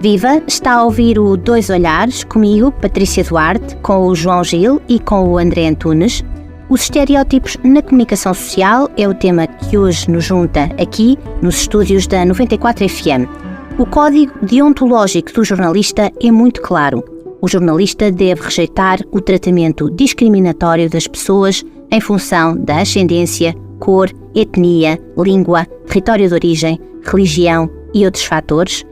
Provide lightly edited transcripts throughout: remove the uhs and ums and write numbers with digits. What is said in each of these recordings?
Viva! Está a ouvir o Dois Olhares, comigo, Patrícia Duarte, com o João Gil e com o André Antunes. Os estereótipos na comunicação social é o tema que hoje nos junta aqui, nos estúdios da 94 FM. O código deontológico do jornalista é muito claro. O jornalista deve rejeitar o tratamento discriminatório das pessoas em função da ascendência, cor, etnia, língua, território de origem, religião e outros fatores.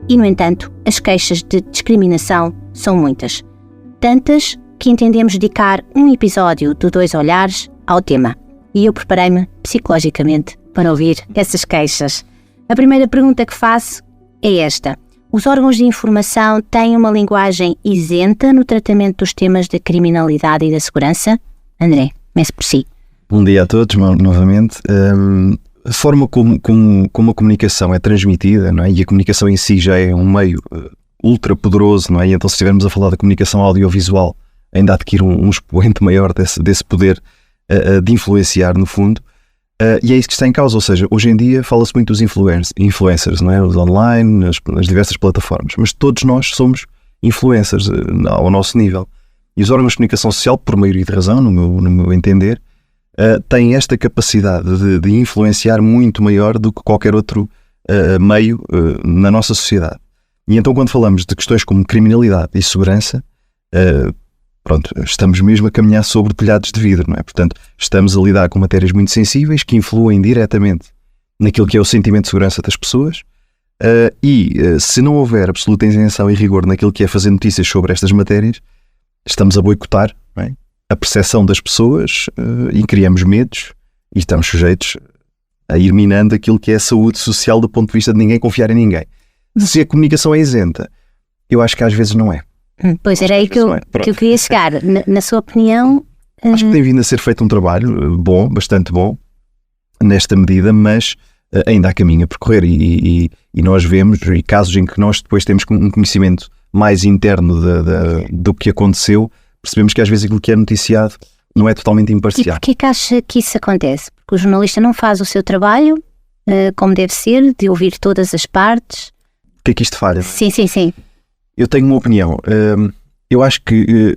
E, no entanto, as queixas de discriminação são muitas. Tantas que entendemos dedicar um episódio de Dois Olhares ao tema. E eu preparei-me psicologicamente para ouvir essas queixas. A primeira pergunta que faço é esta. Os órgãos de informação têm uma linguagem isenta no tratamento dos temas da criminalidade e da segurança? André, comece por si. Bom dia a todos, novamente. A forma como a comunicação é transmitida, não é? E a comunicação em si já é um meio ultra poderoso, não é? E então, se estivermos a falar da comunicação audiovisual, ainda adquire um expoente maior desse poder de influenciar, no fundo. E é isso que está em causa, ou seja, hoje em dia fala-se muito dos influencers, não é? Os online, nas diversas plataformas, mas todos nós somos influencers ao nosso nível. E os órgãos de comunicação social, por maioria de razão, no meu entender, têm esta capacidade de influenciar muito maior do que qualquer outro meio na nossa sociedade. E então, quando falamos de questões como criminalidade e segurança, estamos mesmo a caminhar sobre telhados de vidro, não é? Portanto, estamos a lidar com matérias muito sensíveis que influem diretamente naquilo que é o sentimento de segurança das pessoas se não houver absoluta isenção e rigor naquilo que é fazer notícias sobre estas matérias, estamos a boicotar, não é? A percepção das pessoas e criamos medos e estamos sujeitos a ir minando aquilo que é a saúde social do ponto de vista de ninguém confiar em ninguém. Se a comunicação é isenta, eu acho que às vezes não é. Pois era aí que eu queria chegar. Na sua opinião... Acho que tem vindo a ser feito um trabalho bom, bastante bom, nesta medida, mas ainda há caminho a percorrer e nós vemos e casos em que nós depois temos um conhecimento mais interno do que aconteceu, percebemos que às vezes aquilo que é noticiado não é totalmente imparcial. E porquê que acha que isso acontece? Porque o jornalista não faz o seu trabalho como deve ser, de ouvir todas as partes? O que é que isto falha? Sim. Eu tenho uma opinião. Eu acho que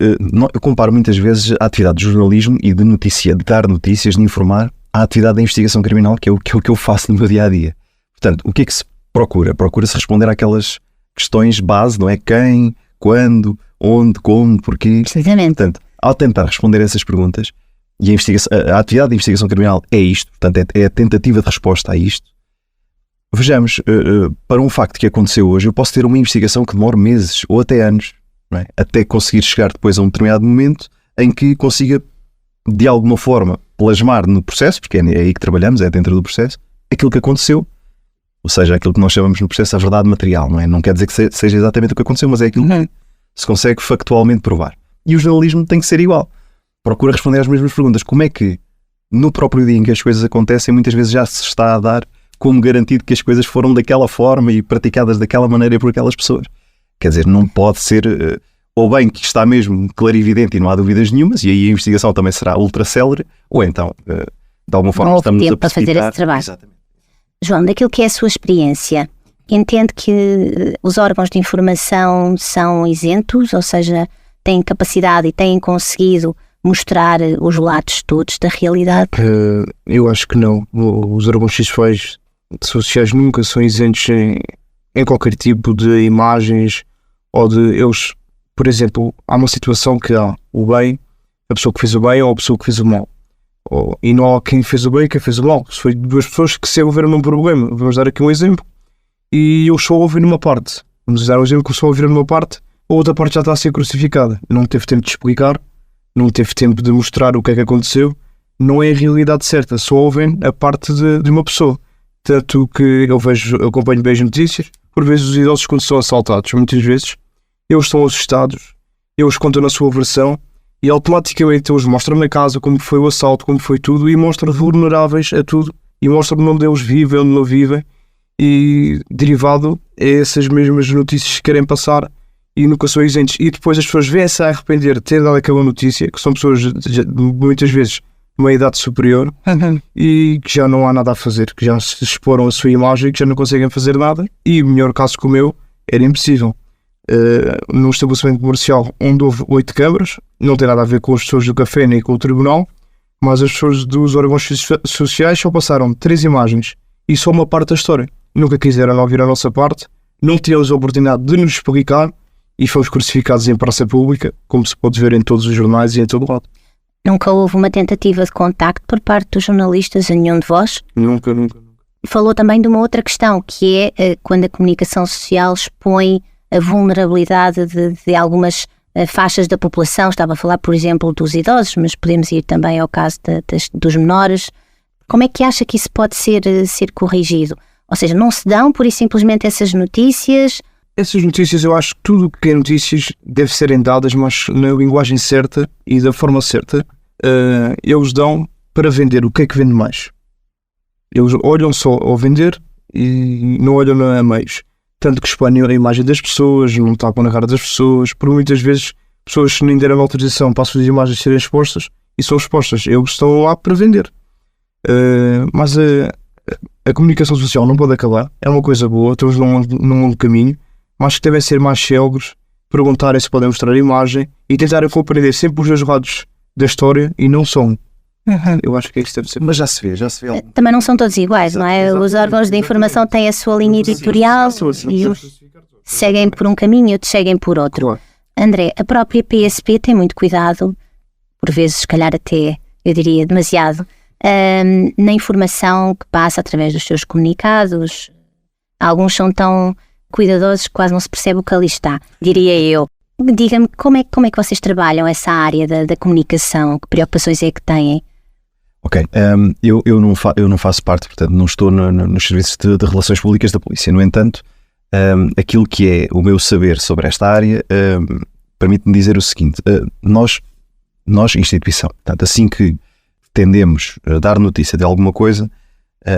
eu comparo muitas vezes a atividade de jornalismo e de dar notícias, de informar, à atividade da investigação criminal, que é o que eu faço no meu dia-a-dia. Portanto, o que é que se procura? Procura-se responder àquelas questões base, não é? Quem, quando, onde, como, porquê. Precisamente. Portanto, ao tentar responder a essas perguntas, e a atividade de investigação criminal é isto, portanto, é a tentativa de resposta a isto. Vejamos, para um facto que aconteceu hoje, eu posso ter uma investigação que demora meses ou até anos, não é? Até conseguir chegar depois a um determinado momento em que consiga, de alguma forma, plasmar no processo, porque é aí que trabalhamos, é dentro do processo, aquilo que aconteceu, ou seja, aquilo que nós chamamos no processo a verdade material, não é? Não quer dizer que seja exatamente o que aconteceu, mas é aquilo que se consegue factualmente provar. E o jornalismo tem que ser igual. Procura responder às mesmas perguntas. Como é que, no próprio dia em que as coisas acontecem, muitas vezes já se está a dar como garantido que as coisas foram daquela forma e praticadas daquela maneira por aquelas pessoas? Quer dizer, não pode ser, ou bem que está mesmo clarividente e não há dúvidas nenhumas, e aí a investigação também será ultra célere, ou então, de alguma forma, estamos a para fazer esse trabalho. Exatamente. João, daquilo que é a sua experiência, entende que os órgãos de informação são isentos, ou seja, têm capacidade e têm conseguido mostrar os lados todos da realidade? Eu acho que não. Os órgãos sociais nunca são isentos em qualquer tipo de imagens ou de eles. Por exemplo, há uma situação que há o bem, a pessoa que fez o bem ou a pessoa que fez o mal. E não há quem fez o bem e quem fez o mal. Se foi duas pessoas que se envolveram num problema. Vamos dar aqui um exemplo. E eu só ouvi numa parte. Vamos dar um exemplo que eu só ouvi numa parte, a outra parte já está a ser crucificada. Não teve tempo de explicar, não teve tempo de mostrar o que é que aconteceu. Não é a realidade certa. Só ouvem a parte de uma pessoa. Tanto que eu acompanho bem as notícias. Por vezes os idosos, quando são assaltados, muitas vezes eles estão assustados, eles contam a sua versão e automaticamente eles mostram na casa como foi o assalto, como foi tudo, e mostram vulneráveis a tudo e mostram onde eles vivem, onde não vivem, e derivado é essas mesmas notícias que querem passar e nunca são isentos. E depois as pessoas vêm-se a arrepender de ter dado aquela notícia, que são pessoas muitas vezes de uma idade superior e que já não há nada a fazer, que já se exporam a sua imagem, que já não conseguem fazer nada, e o melhor caso como eu, era impossível. Num estabelecimento comercial onde houve 8 câmaras, não tem nada a ver com as pessoas do café nem com o tribunal, mas as pessoas dos órgãos sociais só passaram 3 imagens e só uma parte da história. Nunca quiseram ouvir a nossa parte, não tivemos a oportunidade de nos explicar e fomos crucificados em praça pública, como se pode ver em todos os jornais e em todo lado. Nunca houve uma tentativa de contacto por parte dos jornalistas a nenhum de vós? Nunca. Falou também de uma outra questão, que é quando a comunicação social expõe a vulnerabilidade de algumas faixas da população. Estava a falar, por exemplo, dos idosos, mas podemos ir também ao caso dos menores. Como é que acha que isso pode ser corrigido? Ou seja, não se dão pura e simplesmente essas notícias? Essas notícias, eu acho que tudo o que é notícias deve serem dadas, mas na linguagem certa e da forma certa. Eles dão para vender o que é que vende mais. Eles olham só ao vender e não olham a meios. Tanto que expõem a imagem das pessoas, não tapam na cara das pessoas, por muitas vezes pessoas que nem deram autorização para as suas imagens serem expostas e são expostas. Eles estão lá para vender. Mas a comunicação social não pode acabar, é uma coisa boa, estamos num longo caminho, mas que devem ser mais célebres, perguntarem se podem mostrar a imagem e tentarem compreender sempre os dois lados da história e não só um. Eu acho que isso deve ser. Mas já se vê. Também não são todos iguais, não é? Os órgãos de informação têm a sua linha editorial e uns seguem por um caminho e outros seguem por outro. Claro. André, a própria PSP tem muito cuidado, por vezes se calhar até, eu diria, demasiado, na informação que passa através dos seus comunicados. Alguns são tão cuidadosos que quase não se percebe o que ali está, diria eu. Diga-me, como é que vocês trabalham essa área da comunicação? Que preocupações é que têm? Ok, eu não faço parte, portanto não estou nos serviços de relações públicas da polícia. No entanto, aquilo que é o meu saber sobre esta área permite-me dizer o seguinte: nós instituição, portanto, assim que tendemos a dar notícia de alguma coisa,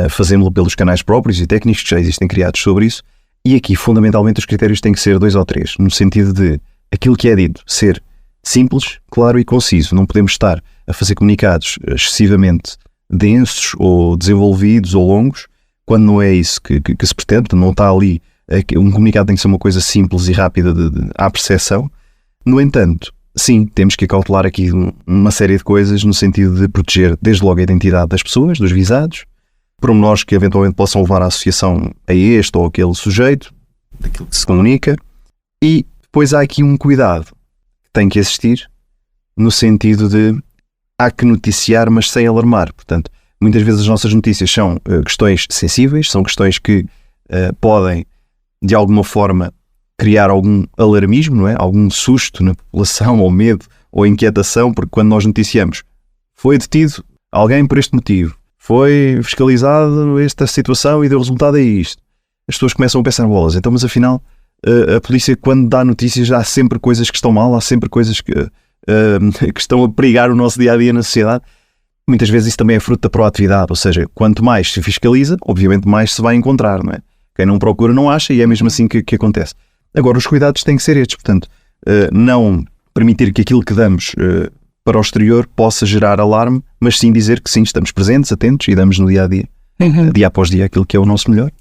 fazemos-lo pelos canais próprios e técnicos que já existem criados sobre isso, e aqui fundamentalmente os critérios têm que ser 2 ou 3, no sentido de aquilo que é dito ser simples, claro e conciso. Não podemos estar a fazer comunicados excessivamente densos ou desenvolvidos ou longos, quando não é isso que se pretende. Não está ali, um comunicado tem que ser uma coisa simples e rápida à percepção. No entanto, sim, temos que acautelar aqui uma série de coisas no sentido de proteger desde logo a identidade das pessoas, dos visados, pormenores que eventualmente possam levar a associação a este ou aquele sujeito, daquilo que se comunica, e depois há aqui um cuidado que tem que existir no sentido de há que noticiar, mas sem alarmar. Portanto, muitas vezes as nossas notícias são questões sensíveis, são questões que podem, de alguma forma, criar algum alarmismo, não é? Algum susto na população, ou medo, ou inquietação, porque quando nós noticiamos foi detido alguém por este motivo, foi fiscalizado esta situação e deu resultado a isto, as pessoas começam a pensar bolas. Então, mas afinal, a polícia, quando dá notícias, há sempre coisas que estão mal, há sempre coisas que estão a perigar o nosso dia-a-dia na sociedade. Muitas vezes isso também é fruto da proatividade, ou seja, quanto mais se fiscaliza, obviamente mais se vai encontrar, não é? Quem não procura não acha, e é mesmo assim que acontece. Agora, os cuidados têm que ser estes, portanto, não permitir que aquilo que damos para o exterior possa gerar alarme, mas sim dizer que sim, estamos presentes, atentos e damos no dia-a-dia, dia após dia, aquilo que é o nosso melhor,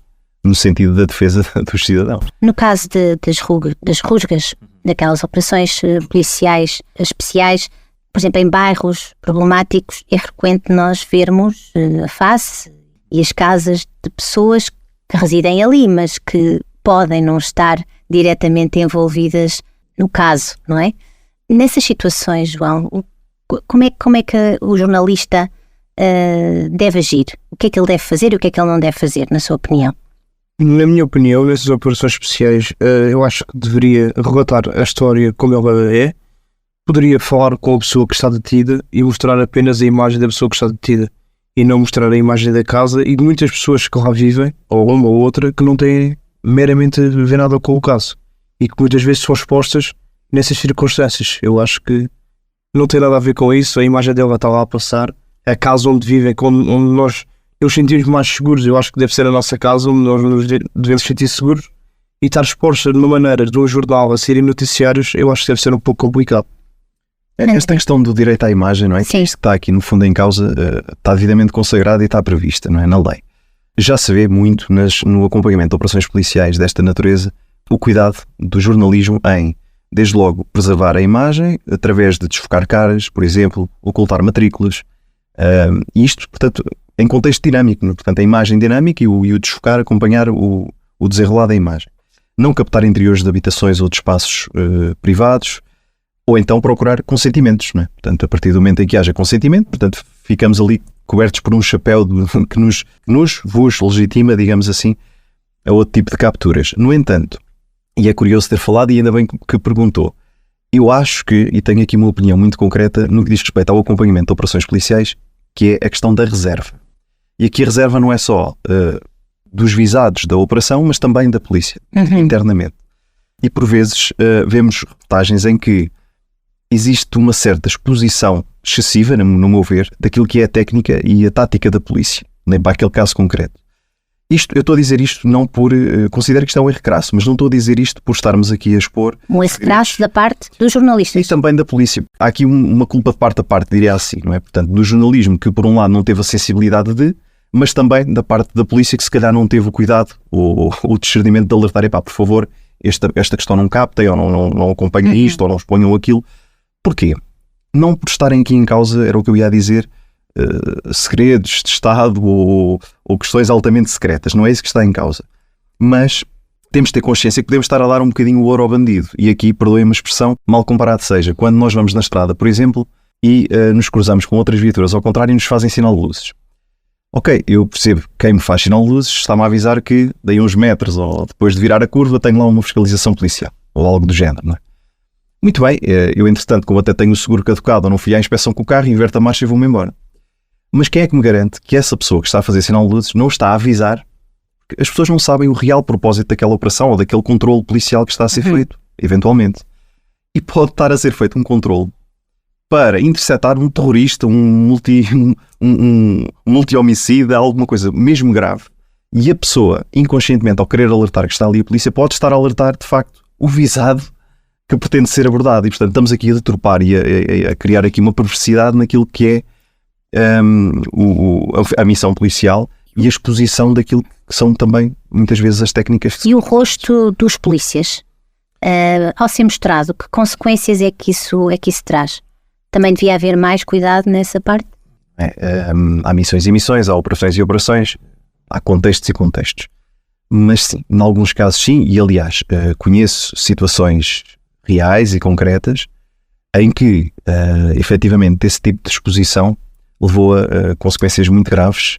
no sentido da defesa dos cidadãos. No caso das rusgas, daquelas operações policiais especiais, por exemplo, em bairros problemáticos, é frequente nós vermos a face e as casas de pessoas que residem ali, mas que podem não estar diretamente envolvidas no caso, não é? Nessas situações, João, como é que o jornalista deve agir? O que é que ele deve fazer e o que é que ele não deve fazer, na sua opinião? Na minha opinião, nessas operações especiais, eu acho que deveria relatar a história como ela é, poderia falar com a pessoa que está detida e mostrar apenas a imagem da pessoa que está detida e não mostrar a imagem da casa e de muitas pessoas que lá vivem, ou uma ou outra, que não têm meramente a ver nada com o caso e que muitas vezes são expostas nessas circunstâncias. Eu acho que não tem nada a ver com isso, a imagem dela está lá a passar, a casa onde vivem, onde nós nos sentimos mais seguros. Eu acho que deve ser a nossa casa onde nós nos devemos sentir seguros, e estar exposta de uma maneira de um jornal a serem noticiários, eu acho que deve ser um pouco complicado. Esta questão do direito à imagem, não é? Sim. Isto que está aqui no fundo em causa está devidamente consagrado e está prevista, não é? Na lei. Já se vê muito no acompanhamento de operações policiais desta natureza o cuidado do jornalismo em, desde logo, preservar a imagem, através de desfocar caras, por exemplo, ocultar matrículas. Isto, portanto, em contexto dinâmico, portanto, a imagem dinâmica e o desfocar, acompanhar o desenrolar da imagem. Não captar interiores de habitações ou de espaços privados, ou então procurar consentimentos, não é? Portanto, a partir do momento em que haja consentimento, portanto, ficamos ali cobertos por um chapéu que vos legitima, digamos assim, a outro tipo de capturas. No entanto, e é curioso ter falado, e ainda bem que perguntou, eu acho que, e tenho aqui uma opinião muito concreta no que diz respeito ao acompanhamento de operações policiais, que é a questão da reserva. E aqui a reserva não é só dos visados da operação, mas também da polícia, internamente. E por vezes vemos reportagens em que existe uma certa exposição excessiva, no meu ver, daquilo que é a técnica e a tática da polícia, nem para aquele caso concreto. Eu estou a dizer isto não por... considero que isto é um erro crasso, mas não estou a dizer isto por estarmos aqui a expor... Um erro crasso da parte dos jornalistas. E também da polícia. Há aqui uma culpa de parte a parte, diria assim, não é? Portanto, do jornalismo que por um lado não teve a sensibilidade mas também da parte da polícia que se calhar não teve o cuidado ou o discernimento de alertar, por favor, esta questão não captem, ou não acompanhem isto, ou não exponham aquilo. Porquê? Não por estarem aqui em causa, era o que eu ia dizer, segredos de Estado ou questões altamente secretas, não é isso que está em causa. Mas temos de ter consciência que podemos estar a dar um bocadinho o ouro ao bandido. E aqui, perdoem uma expressão, mal comparado seja, quando nós vamos na estrada, por exemplo, e nos cruzamos com outras viaturas, ao contrário, nos fazem sinal de luzes. Ok, eu percebo, quem me faz sinal de luzes está-me a avisar que daí uns metros ou depois de virar a curva tenho lá uma fiscalização policial, ou algo do género, não é? Muito bem, eu entretanto, como até tenho o seguro caducado ou não fui à inspeção com o carro, inverto a marcha e vou-me embora. Mas quem é que me garante que essa pessoa que está a fazer sinal de luzes não está a avisar? Porque as pessoas não sabem o real propósito daquela operação ou daquele controle policial que está a ser feito, eventualmente. E pode estar a ser feito um controle para interceptar um terrorista, um multi-homicida, alguma coisa mesmo grave. E a pessoa, inconscientemente, ao querer alertar que está ali a polícia, pode estar a alertar, de facto, o visado que pretende ser abordado. E, portanto, estamos aqui a deturpar e a criar aqui uma perversidade naquilo que é a missão policial e a exposição daquilo que são também, muitas vezes, as técnicas. E o rosto dos polícias, ao ser mostrado, que consequências é que isso traz? Também devia haver mais cuidado nessa parte? Há missões e missões, há operações e operações, há contextos e contextos. Mas sim, em alguns casos sim, e aliás, conheço situações reais e concretas em que, efetivamente, esse tipo de exposição levou a consequências muito graves,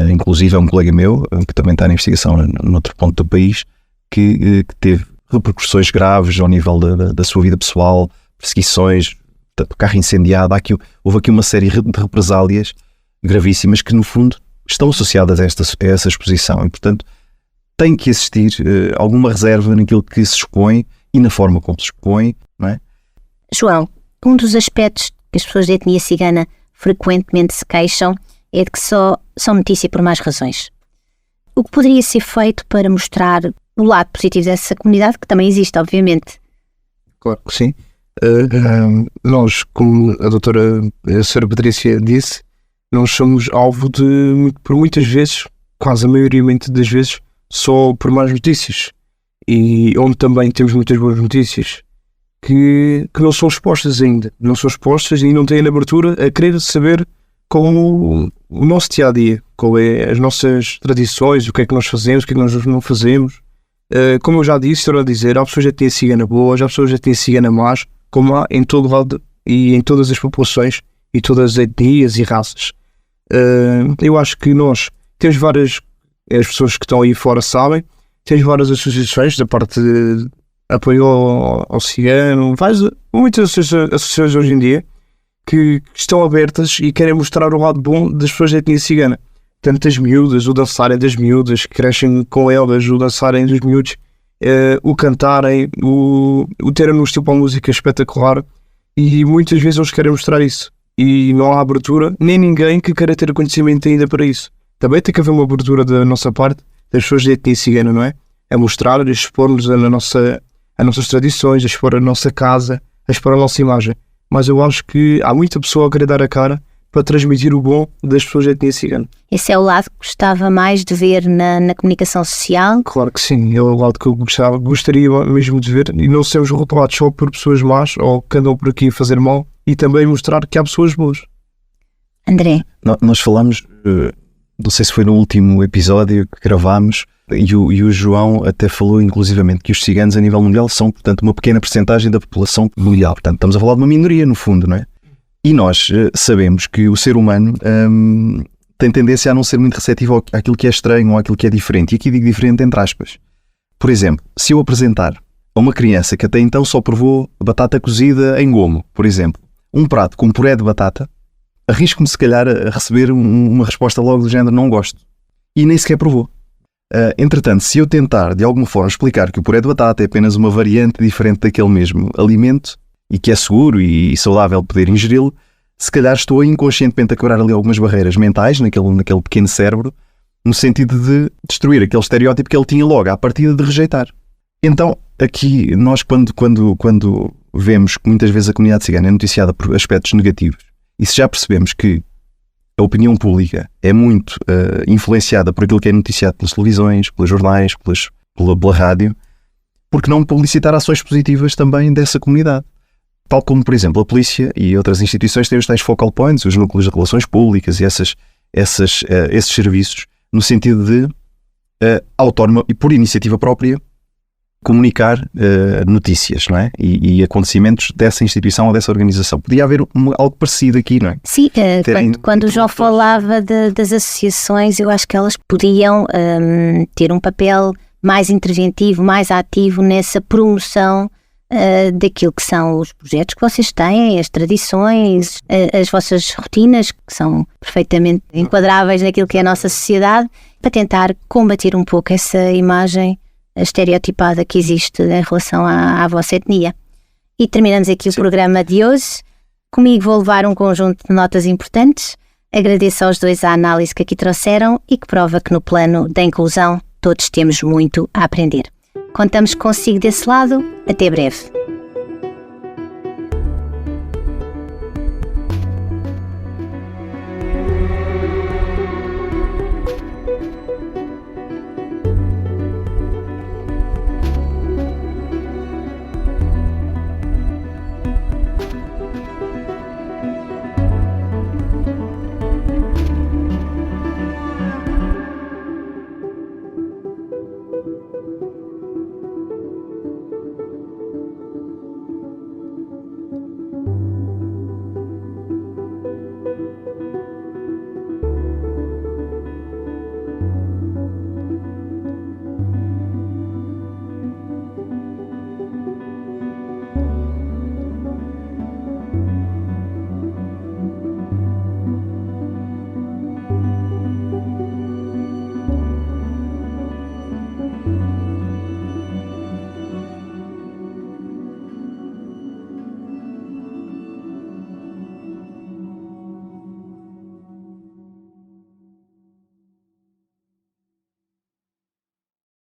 inclusive é um colega meu, que também está na investigação noutro ponto do país, que teve repercussões graves ao nível da sua vida pessoal, perseguições, portanto, carro incendiado. Houve aqui uma série de represálias gravíssimas que, no fundo, estão associadas a essa exposição e, portanto, tem que existir alguma reserva naquilo que se expõe e na forma como se expõe, não é? João, um dos aspectos que as pessoas da etnia cigana frequentemente se queixam é de que só são notícia por más razões. O que poderia ser feito para mostrar o lado positivo dessa comunidade, que também existe, obviamente? Claro que sim. Nós, como a doutora Sra. Patrícia disse, nós somos alvo por muitas vezes, quase a maioria das vezes, só por más notícias. E onde também temos muitas boas notícias que não são expostas ainda. Não são expostas e não têm abertura a querer saber como o nosso dia-a-dia, qual é as nossas tradições, o que é que nós fazemos, o que é que nós não fazemos. Como eu já disse, estou a dizer, há pessoas que têm cigana boas, há pessoas que têm cigana más, como há em todo lado e em todas as populações e todas as etnias e raças. Eu acho que nós temos várias, as pessoas que estão aí fora sabem, temos várias associações da parte de apoio ao cigano, muitas associações hoje em dia que estão abertas e querem mostrar o lado bom das pessoas da etnia cigana. Tanto as miúdas, o dançarem das miúdas, que crescem com elas, o dançarem dos miúdos, o cantarem, o terem um estilo para a música espetacular, e muitas vezes eles querem mostrar isso. E não há abertura, nem ninguém que queira ter conhecimento ainda para isso. Também tem que haver uma abertura da nossa parte, das pessoas da etnia cigana, não é? A mostrar, a expor-nos as nossas tradições, a expor a nossa casa, a expor a nossa imagem. Mas eu acho que há muita pessoa a querer dar a cara, para transmitir o bom das pessoas da etnia cigana. Esse é o lado que gostava mais de ver na comunicação social? Claro que sim, é o lado que eu gostaria mesmo de ver, e não sermos rotulados só por pessoas más ou que andam por aqui a fazer mal, e também mostrar que há pessoas boas. André? Nós falamos, não sei se foi no último episódio que gravámos, e o João até falou inclusivamente que os ciganos a nível mundial são, portanto, uma pequena percentagem da população mundial. Portanto, estamos a falar de uma minoria, no fundo, não é? E nós sabemos que o ser humano tem tendência a não ser muito receptivo àquilo que é estranho ou àquilo que é diferente. E aqui digo diferente entre aspas. Por exemplo, se eu apresentar a uma criança que até então só provou batata cozida em gomo, por exemplo, um prato com puré de batata, arrisco-me se calhar a receber uma resposta logo do género não gosto. E nem sequer provou. Entretanto, se eu tentar de alguma forma explicar que o puré de batata é apenas uma variante diferente daquele mesmo alimento e que é seguro e saudável poder ingeri-lo, se calhar estou inconscientemente a quebrar ali algumas barreiras mentais naquele pequeno cérebro, no sentido de destruir aquele estereótipo que ele tinha logo à partida de rejeitar. Então, aqui nós quando vemos que muitas vezes a comunidade cigana é noticiada por aspectos negativos, e se já percebemos que a opinião pública é muito influenciada por aquilo que é noticiado pelas televisões, pelos jornais, pela rádio, porque não publicitar ações positivas também dessa comunidade? Tal como, por exemplo, a polícia e outras instituições têm os tais focal points, os núcleos de relações públicas e esses serviços, no sentido de autónoma e por iniciativa própria comunicar notícias, não é? E acontecimentos dessa instituição ou dessa organização. Podia haver algo parecido aqui, não é? Sim, quando o João falava das associações, eu acho que elas podiam ter um papel mais interventivo, mais ativo nessa promoção daquilo que são os projetos que vocês têm, as tradições, as vossas rotinas, que são perfeitamente enquadráveis naquilo que é a nossa sociedade, para tentar combater um pouco essa imagem estereotipada que existe em relação à vossa etnia. E terminamos aqui o programa de hoje. Comigo vou levar um conjunto de notas importantes. Agradeço aos dois a análise que aqui trouxeram e que prova que no plano da inclusão todos temos muito a aprender. Contamos consigo desse lado. Até breve.